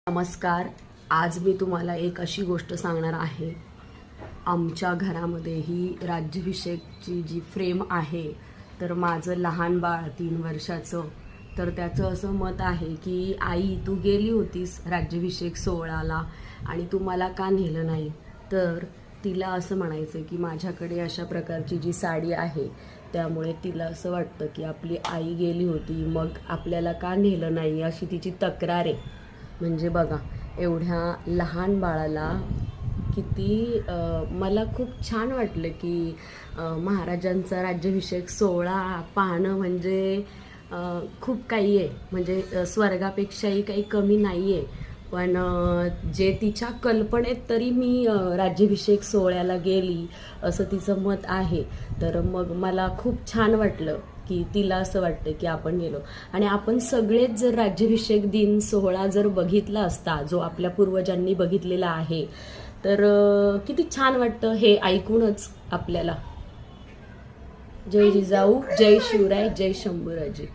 नमस्कार. आज मी तुम्हाला एक अशी गोष्ट सांगणार आहे. आमच्या घरामध्ये ही राज्याभिषेकची जी फ्रेम आहे, तर माझं लहान बाळ 3 वर्षाचं, तर त्याचं असं मत आहे की आई तू गेली होतीस राज्याभिषेक सोहळ्याला आणि तू मला का नेलं नाही. तर तिला असं म्हणायचं की माझ्याकडे अशा प्रकारची जी साडी आहे, त्यामुळे तिला असं वाटतं की आपली आई गेली होती, मग आपल्याला का नेलं नाही, अशी तिची तक्रार आहे. म्हणजे बघा, एवढ्या लहान बाळाला किती मला खूप छान वाटलं की महाराजांचा राज्याभिषेक सोहळा पाहणं म्हणजे खूप काही आहे. म्हणजे स्वर्गापेक्षाही काही कमी नाही आहे. पण जे तिच्या कल्पनेत तरी मी राज्याभिषेक सोहळ्याला गेली असं तिचं मत आहे. तर मग मला खूप छान वाटलं की तिला असं वाटतं की आपण गेलो. आणि आपण सगळेच जर राज्याभिषेक दिन सोहळा जर बघितला असता, जो आपल्या पूर्वजांनी बघितलेला आहे, तर किती छान वाटतं हे ऐकूनच आपल्याला. जय जिजाऊ, जय शिवराय, जय शंभूराजे.